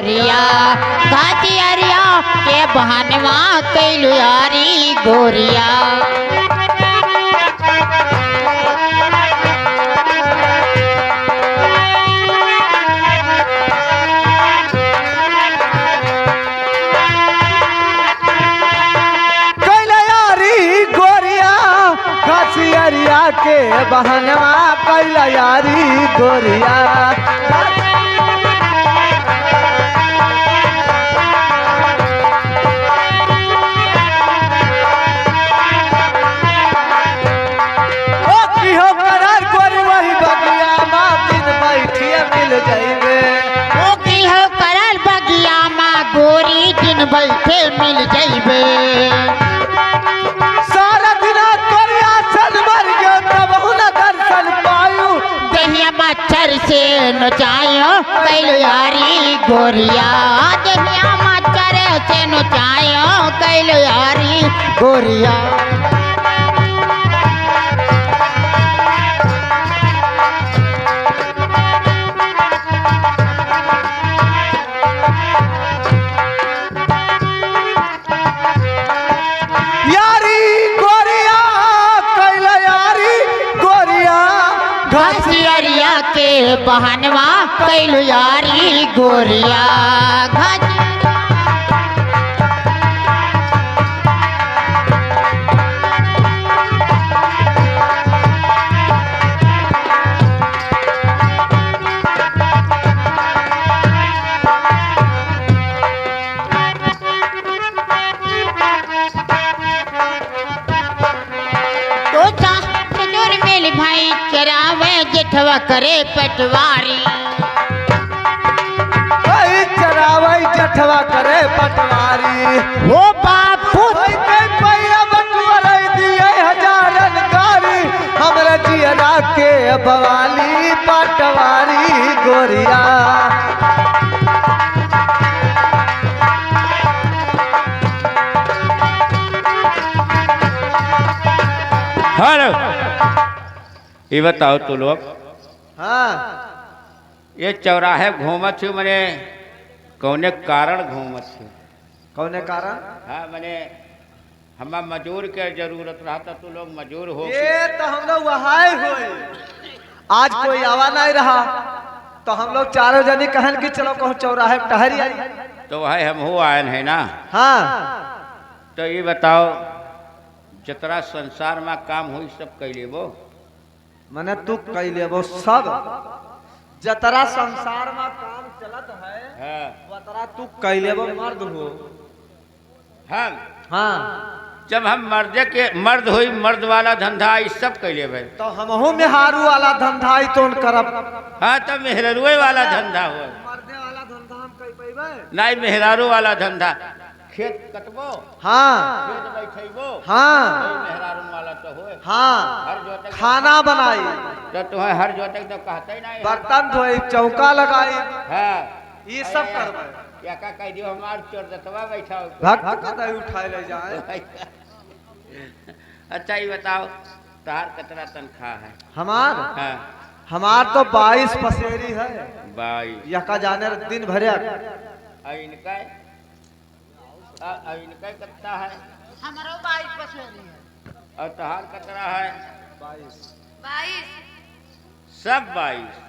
गोरिया घाटियरिया के बहनवा कैलू यारी गोरिया घाटियरिया के बहनवा कैलू यारी गोरिया बैठे मिल जाइबे सारा दिन तोरिया सन मर गयो तब हुन दर्शन पायू दहिया मच्छर से नचायो कैलू यारी गोरिया दहिया मच्छर से नचायो कैलू यारी गोरिया बहनवा कैलू यारी गोरिया भाई चरावे जेठवा करे पटवारी चरावे जेठवा करे पटवारी हो बापू दिए हजारन कारी हमरा जियरा के बवाली पटवारी गोरिया हेलो ये बताओ तू लोग हाँ ये चौराहे घूमत छू मने कौने कारण घूमत छू कौने कारण हाँ मने हमें मजूर के जरूरत रहा था तू लोग मजूर हो ये तो हम लोग वहाँ हुए आज कोई आवा नहीं रहा तो हम लोग चारों जनी कहन कि चलो कहूँ चौराहे टहरी आई तो वही हम हो आए है ना हाँ तो ये बताओ जितना संसार में काम हुई सब कैले वो मने तू कैले वो सब जतरा संसार में काम चलत है वतरा तू कैले वो मर्द हो हम हाँ जब हम मर्द हुई मर्द वाला धंधा इस सब कैले भाई तो हमहू मेहारू वाला धंधा ही तो करब हाँ तब मेहरारुए वाला धंधा हो मर्दे वाला धंधा हम कई पैबे नहीं मेहरारू वाला धंधा खेत कटबो हाँ खेत बैठेबो हाँ मेहरारू वाला तो होए हाँ हर जोतक खाना बनाई तो तुम्हें हर जोतक तो कहते ही नहीं बर्तन धोई चौका लगाई हाँ ये सब करबे क्या का कह दियो हमार चोर दतवा बैठा हो भक्त कतई उठाए ले जाए अच्छा ये बताओ तार कितना तनख्वाह है हमार हाँ हमार तो 22 पसेरी है 22 यह का जाने दिन भरे इनका कितना है हमारो 22 पसेरी है और तहार कितना है 22 सब 22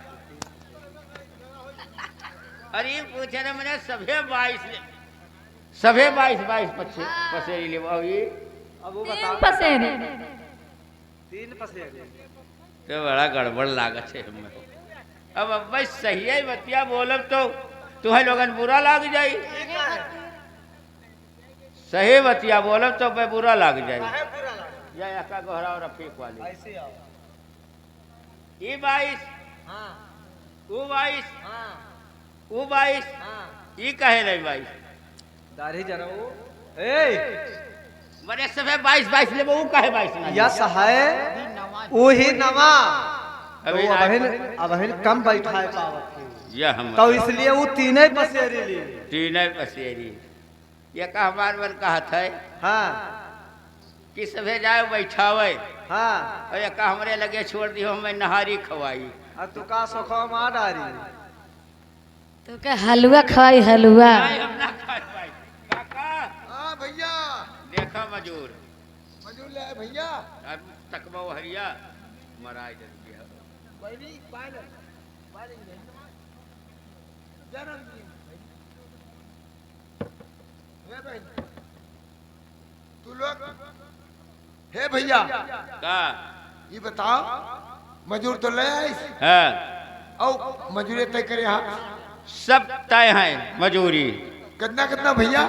अरे पूछे ना मैंने सभे 22 पसेरी ले ये अब वो बताओ पसेरी 3 पसेरी तो बड़ा गड़बड़ लागत है हमें अब बस सही है बतिया बोलब तो तुम्हें लोगन बुरा लाग जाई सही बतिया बोलब तो भाई बुरा लाग जाए या एका गोहरा और रफीक वाली ऐसे आओ ये 22 हाँ वो 22 हाँ वो 22 हाँ ये कहे नहीं 22 दाढ़ी जरा वो ए बड़े सभे 22 ले वो कहे 22 ना यस है वही नवा अब कम बैठाए पावत ये हम तो इसलिए वो तीन पसेरी ली तीन पसेरी ये का हमार मन कहत है हाँ कि सभे जाए बैठावे हाँ और ये का हमरे लगे छोड़ दियो हमें नहारी खवाई और तू का सोखो मार डारी तो क्या हलवा खवाई हलवा नहीं हम ना खा पाई काका हाँ भैया देखा मजूर मजूर ले आए भैया अब तकबा हरिया मराई दे दिया बहनी पायल जन्मदिन हे बहन तू लोग हे भैया का ये बताओ मजूर तो ले आए है और मजूरी तय करे हाँ सब तय हैं मजूरी कितना कितना भैया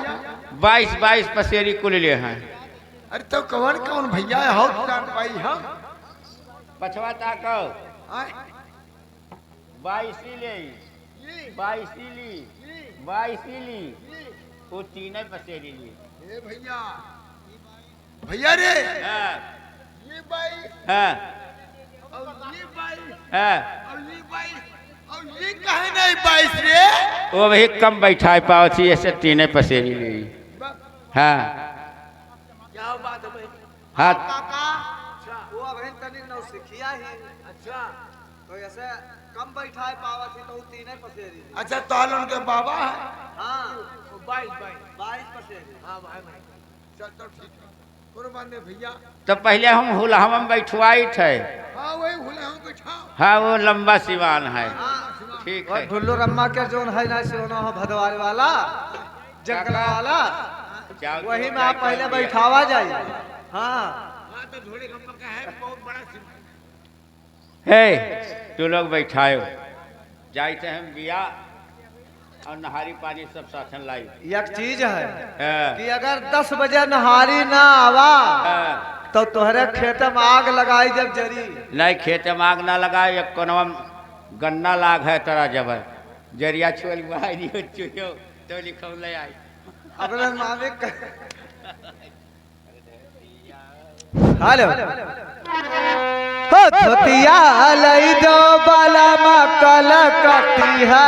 22 पसेरी कुल ले हैं अरे तो कौन कौन भैया है हाउ जान पाई हम पछवा ताको आए 22 ले ये 22 ली 22 ली वो तीन पसेरी ली हे भैया भैया रे हाँ ये बाई हाँ और ये बाई हाँ और ये बाई और ये काहे नहीं 22 रे वो वही कम बैठा पाओ थी ऐसे तीन पसेरी ली हाँ क्या बात है भाई हाँ काका वो अब तनी नौसिखिया ही अच्छा तो ऐसे कम बैठाए पावा थी तो तीन पसेरी अच्छा तो उनके बाबा है हाँ 22 पसेरी हाँ भाई भाई चल तो ठीक है कुर्बान ने भैया तो पहले हम हुलहम में बैठवाई थे हाँ वही भूले हम बैठाओ हाँ वो लंबा सिवान है ठीक है और ढुल्लू रम्मा के जोन है ना सोना हो भदवारी वाला जंगला वाला जाओ वही तो में आप पहले बैठावा जाइए हाँ हाँ तो घोड़े गम्मा का है बहुत बड़ा सिंह हे तू लोग बैठायो जाते हम बिया और नहारी पानी सब साथ लाई एक चीज है हाँ, कि अगर 10 बजे नहारी ना आवा हाँ। तो तोहरे खेत में आग लगाई जब जरी नहीं खेत में आग ना लगा एक कोनवा गन्ना लाग है तरा जब जरिया छोल बाहरी हो चुयो तो लिखो ले आई अपने मालिक हेलो हो धोतिया लई दो बाला मकल कती है